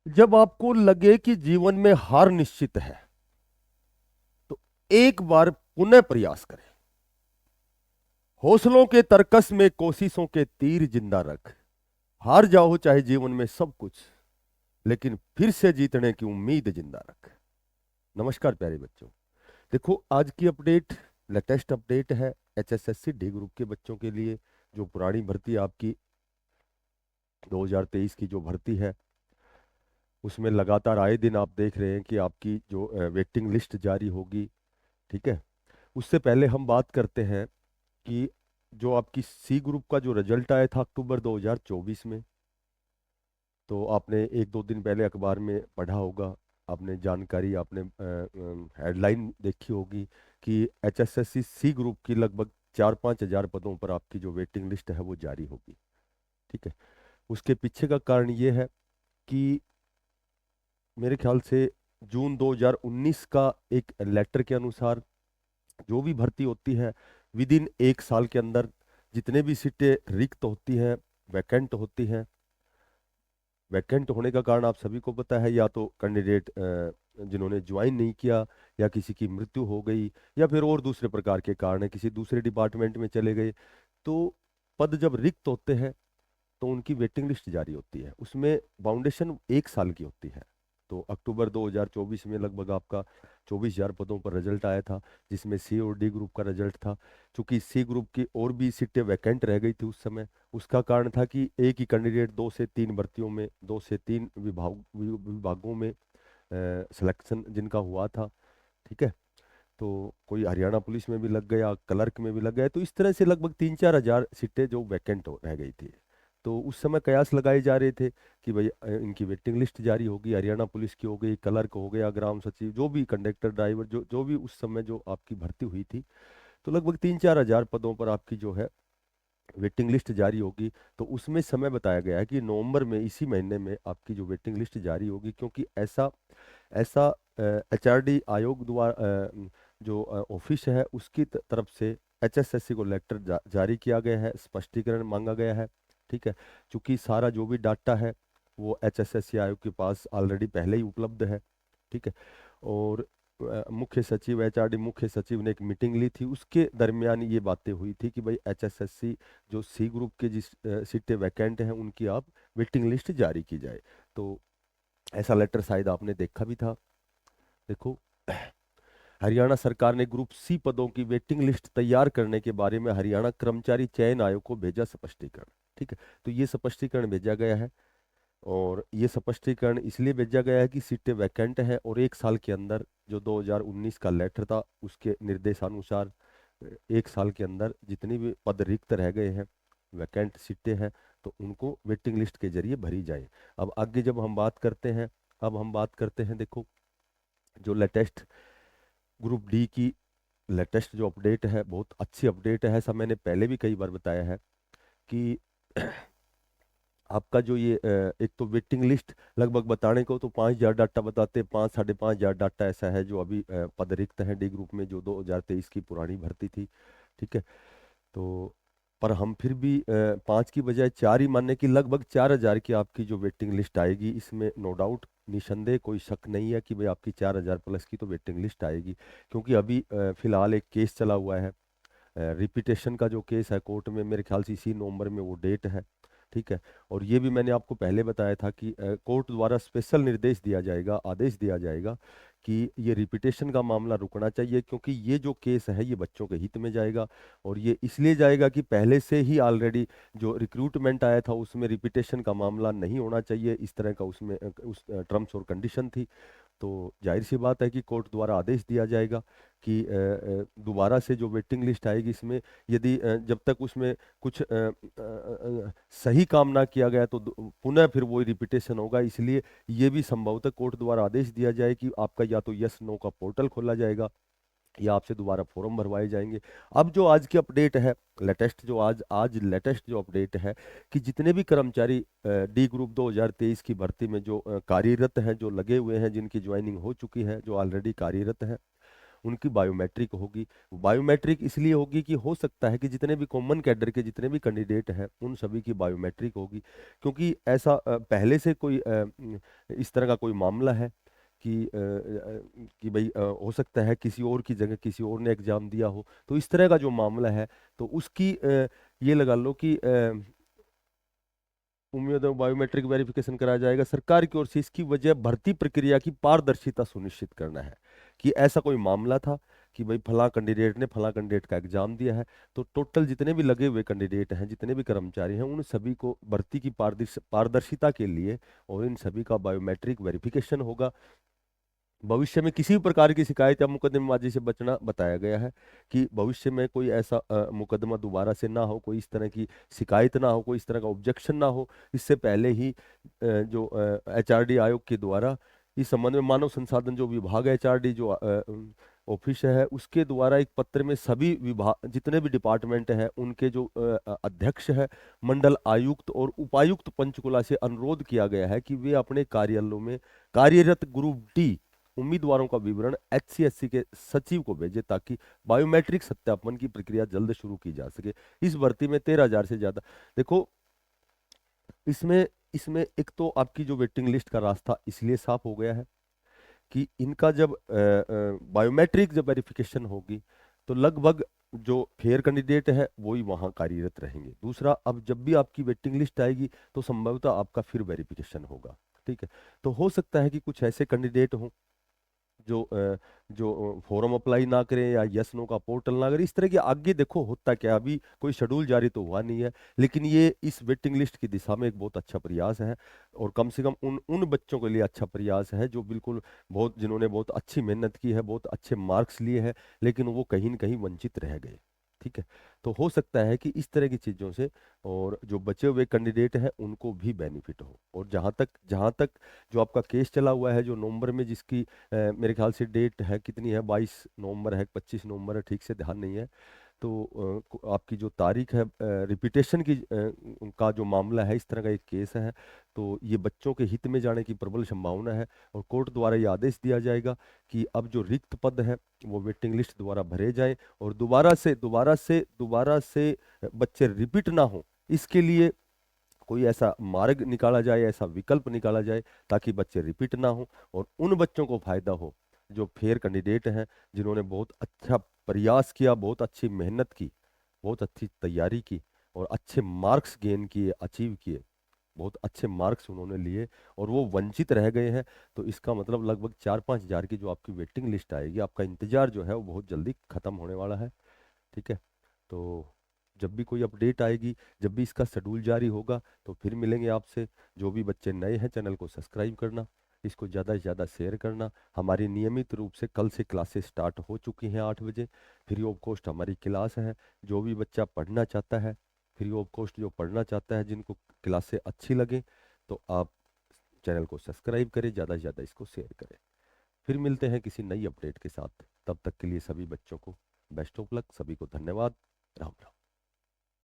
जब आपको लगे कि जीवन में हार निश्चित है तो एक बार पुनः प्रयास करें। हौसलों के तरकस में कोशिशों के तीर जिंदा रख। हार जाओ चाहे जीवन में सब कुछ, लेकिन फिर से जीतने की उम्मीद जिंदा रख। नमस्कार प्यारे बच्चों। देखो, आज की अपडेट लेटेस्ट अपडेट है एचएसएससी डी ग्रुप के बच्चों के लिए। जो पुरानी भर्ती आपकी 2023 की जो भर्ती है, उसमें लगातार आए दिन आप देख रहे हैं कि आपकी जो वेटिंग लिस्ट जारी होगी। ठीक है। उससे पहले हम बात करते हैं कि जो आपकी सी ग्रुप का जो रिजल्ट आया था अक्टूबर 2024 में, तो आपने एक दो दिन पहले अखबार में पढ़ा होगा। आपने जानकारी, आपने हेडलाइन देखी होगी कि एचएसएससी सी ग्रुप की लगभग 4-5 हजार पदों पर आपकी जो वेटिंग लिस्ट है वो जारी होगी। ठीक है। उसके पीछे का कारण ये है कि मेरे ख्याल से जून 2019 का एक लेटर के अनुसार जो भी भर्ती होती है, विद इन 1 साल के अंदर जितने भी सीटें रिक्त होती हैं, वैकेंट होती हैं। वैकेंट होने का कारण आप सभी को पता है, या तो कैंडिडेट जिन्होंने ज्वाइन नहीं किया, या किसी की मृत्यु हो गई, या फिर और दूसरे प्रकार के कारण है, किसी दूसरे डिपार्टमेंट में चले गए। तो पद जब रिक्त होते हैं तो उनकी वेटिंग लिस्ट जारी होती है। उसमें बाउंडेशन 1 साल की होती है। तो अक्टूबर 2024 में लगभग आपका 24 हजार पदों पर रिजल्ट आया था, जिसमें सी और डी ग्रुप का रिजल्ट था। चूंकि सी ग्रुप की और भी सीटें वैकेंट रह गई थी उस समय, उसका कारण था कि एक ही कैंडिडेट 2 से 3 भर्तियों में, 2 से 3 विभागों में सिलेक्शन जिनका हुआ था। ठीक है। तो कोई हरियाणा पुलिस में भी लग गया, क्लर्क में भी लग गया, तो इस तरह से लगभग 3-4 हजार सीटें जो वैकेंट रह गई थी। तो उस समय कयास लगाए जा रहे थे कि भाई इनकी वेटिंग लिस्ट जारी होगी, हरियाणा पुलिस की हो गई, क्लर्क हो गया, ग्राम सचिव, जो भी कंडक्टर ड्राइवर, जो जो भी उस समय जो आपकी भर्ती हुई थी, तो लगभग 3-4 हजार पदों पर आपकी जो है वेटिंग लिस्ट जारी होगी। तो उसमें समय बताया गया है कि नवंबर में, इसी महीने में आपकी जो वेटिंग लिस्ट जारी होगी, क्योंकि ऐसा ऐसा एचआरडी आयोग द्वारा जो ऑफिस है उसकी तरफ से एचएसएससी को लेटर जारी किया गया है, स्पष्टीकरण मांगा गया है। ठीक है। क्योंकि सारा जो भी डाटा है वो एचएसएससी आयोग के पास ऑलरेडी पहले ही उपलब्ध है। ठीक है। और मुख्य सचिव, एचआरडी मुख्य सचिव ने एक मीटिंग ली थी, उसके दरमियान ये बातें हुई थी कि भाई एचएसएससी जो सी ग्रुप के जिस सीटें वैकेंट हैं उनकी आप वेटिंग लिस्ट जारी की जाए। तो ऐसा लेटर शायद आपने देखा भी था। देखो, हरियाणा सरकार ने ग्रुप सी पदों की वेटिंग लिस्ट तैयार करने के बारे में हरियाणा कर्मचारी चयन आयोग को भेजा स्पष्टीकरण। ठीक है। तो ये स्पष्टीकरण भेजा गया है, और ये स्पष्टीकरण इसलिए भेजा गया है कि सीटें वैकेंट हैं, और 1 साल के अंदर जो 2019 का लेटर था उसके निर्देशानुसार 1 साल के अंदर जितनी भी पद रिक्त रह गए हैं, वैकेंट सीटें हैं, तो उनको वेटिंग लिस्ट के जरिए भरी जाए। अब आगे जब हम बात करते हैं, अब हम बात करते हैं, देखो, जो लेटेस्ट ग्रुप डी की लेटेस्ट जो अपडेट है, बहुत अच्छी अपडेट है। ऐसा मैंने पहले भी कई बार बताया है कि आपका जो ये एक तो वेटिंग लिस्ट लगभग बताने को तो 5 हजार डाटा बताते हैं, 5-5.5 हजार डाटा ऐसा है जो अभी पद रिक्त है डी ग्रुप में, जो 2023 की पुरानी भर्ती थी। ठीक है। तो पर हम फिर भी 5 की बजाय 4 ही मानने की, लगभग 4 हजार की आपकी जो वेटिंग लिस्ट आएगी। इसमें नो डाउट, निसंदेह, कोई शक नहीं है कि भाई आपकी 4 हजार प्लस की तो वेटिंग लिस्ट आएगी। क्योंकि अभी फिलहाल एक केस चला हुआ है, रिपीटेशन का जो केस है कोर्ट में, मेरे ख्याल से इसी नवंबर में वो डेट है। ठीक है। और ये भी मैंने आपको पहले बताया था कि कोर्ट द्वारा स्पेशल निर्देश दिया जाएगा, आदेश दिया जाएगा कि ये रिपीटेशन का मामला रुकना चाहिए, क्योंकि ये जो केस है ये बच्चों के हित में जाएगा। और ये इसलिए जाएगा कि पहले से ही ऑलरेडी जो रिक्रूटमेंट आया था उसमें रिपीटेशन का मामला नहीं होना चाहिए, इस तरह का उसमें उस टर्म्स और कंडीशन थी। तो जाहिर सी बात है कि कोर्ट द्वारा आदेश दिया जाएगा कि दोबारा से जो वेटिंग लिस्ट आएगी इसमें, यदि जब तक उसमें कुछ सही काम ना किया गया तो पुनः फिर वही रिपीटेशन होगा। इसलिए ये भी संभवतः कोर्ट द्वारा आदेश दिया जाए कि आपका या तो यस नो का पोर्टल खोला जाएगा, या आपसे दोबारा फॉर्म भरवाए जाएंगे। अब जो आज की अपडेट है, लेटेस्ट जो आज आज लेटेस्ट जो अपडेट है, कि जितने भी कर्मचारी डी ग्रुप 2023 की भर्ती में जो कार्यरत हैं, जो लगे हुए हैं, जिनकी ज्वाइनिंग हो चुकी है, जो ऑलरेडी कार्यरत हैं, उनकी बायोमेट्रिक होगी। बायोमेट्रिक इसलिए होगी कि हो सकता है कि जितने भी कॉमन कैडर के जितने भी कैंडिडेट हैं उन सभी की बायोमेट्रिक होगी, क्योंकि ऐसा पहले से कोई इस तरह का कोई मामला है कि भाई हो सकता है किसी और की जगह किसी और ने एग्जाम दिया हो, तो इस तरह का जो मामला है तो उसकी ये लगा लो कि उम्मीद है बायोमेट्रिक वेरिफिकेशन कराया जाएगा सरकार की ओर से। इसकी वजह भर्ती प्रक्रिया की पारदर्शिता सुनिश्चित करना है कि ऐसा कोई मामला था कि भाई फला कैंडिडेट ने फला कैंडिडेट का एग्जाम दिया है, तो टोटल जितने भी लगे हुए कैंडिडेट हैं जितने भी कर्मचारी हैं उन सभी को भर्ती की पारदर्शिता के लिए और इन सभी का बायोमेट्रिक वेरिफिकेशन होगा। भविष्य में किसी भी प्रकार की शिकायत या मुकदमेबाजी से बचना बताया गया है कि भविष्य में कोई ऐसा मुकदमा दोबारा से ना हो, कोई इस तरह की शिकायत ना हो, कोई इस तरह का ऑब्जेक्शन ना हो। इससे पहले ही जो एचआरडी आयोग के द्वारा इस संबंध में मानव संसाधन जो विभाग है, एचआरडी जो ऑफिस है, उसके द्वारा एक पत्र में सभी विभाग जितने भी डिपार्टमेंट हैं उनके जो अध्यक्ष है, मंडल आयुक्त और उपायुक्त पंचकुला से अनुरोध किया गया है कि वे अपने कार्यालयों में कार्यरत ग्रुप डी उम्मीदवारों का विवरण एचसीएससी के सचिव को भेजे ताकि बायोमेट्रिक सत्यापन की प्रक्रिया जल्द शुरू की जा सके। इस भर्ती में 13,000 से ज्यादा, देखो इसमें इसमें एक तो आपकी जो वेटिंग लिस्ट का रास्ता इसलिए साफ हो गया है कि इनका जब बायोमेट्रिक जब वेरिफिकेशन होगी तो लगभग जो फेयर कैंडिडेट है वही वहां कार्यरत रहेंगे। दूसरा, अब जब भी आपकी वेटिंग लिस्ट आएगी तो संभवतः आपका फिर वेरिफिकेशन होगा। ठीक है, तो हो सकता है कि कुछ ऐसे कैंडिडेट हों जो फॉर्म अप्लाई ना करें या यस नो का पोर्टल ना करें। इस तरह के आगे देखो होता क्या, अभी कोई शेड्यूल जारी तो हुआ नहीं है, लेकिन ये इस वेटिंग लिस्ट की दिशा में एक बहुत अच्छा प्रयास है और कम से कम उन उन बच्चों के लिए अच्छा प्रयास है जो बिल्कुल बहुत जिन्होंने बहुत अच्छी मेहनत की है, बहुत अच्छे मार्क्स लिए हैं, लेकिन वो कहीं न कहीं वंचित रह गए। ठीक है, तो हो सकता है कि इस तरह की चीज़ों से और जो बचे हुए कैंडिडेट हैं उनको भी बेनिफिट हो। और जहाँ तक जो आपका केस चला हुआ है जो नवंबर में जिसकी मेरे ख्याल से डेट है कितनी है, 22 नवंबर है 25 नवंबर है, ठीक से ध्यान नहीं है, तो आपकी जो तारीख है रिपीटेशन की का जो मामला है, इस तरह का एक केस है, तो ये बच्चों के हित में जाने की प्रबल संभावना है और कोर्ट द्वारा ये आदेश दिया जाएगा कि अब जो रिक्त पद है वो वेटिंग लिस्ट द्वारा भरे जाएं और दोबारा से बच्चे रिपीट ना हो, इसके लिए कोई ऐसा मार्ग निकाला जाए, ऐसा विकल्प निकाला जाए ताकि बच्चे रिपीट ना हो और उन बच्चों को फायदा हो जो फेयर कैंडिडेट हैं, जिन्होंने बहुत अच्छा प्रयास किया, बहुत अच्छी मेहनत की, बहुत अच्छी तैयारी की और अच्छे मार्क्स गेन किए, अचीव किए, बहुत अच्छे मार्क्स उन्होंने लिए और वो वंचित रह गए हैं। तो इसका मतलब लगभग 4-5 हज़ार की जो आपकी वेटिंग लिस्ट आएगी, आपका इंतजार जो है वो बहुत जल्दी खत्म होने वाला है। ठीक है, तो जब भी कोई अपडेट आएगी, जब भी इसका शेड्यूल जारी होगा तो फिर मिलेंगे आपसे। जो भी बच्चे नए हैं चैनल को सब्सक्राइब करना, इसको ज़्यादा से ज़्यादा शेयर करना। हमारी नियमित रूप से कल से क्लासेस स्टार्ट हो चुकी हैं 8 बजे, फ्री ऑफ कॉस्ट हमारी क्लास है। जो भी बच्चा पढ़ना चाहता है फ्री ऑफ कॉस्ट, जो पढ़ना चाहता है, जिनको क्लासें अच्छी लगे तो आप चैनल को सब्सक्राइब करें, ज़्यादा से ज़्यादा इसको शेयर करें। फिर मिलते हैं किसी नई अपडेट के साथ, तब तक के लिए सभी बच्चों को बेस्ट ऑफ लक, सभी को धन्यवाद। राम राम।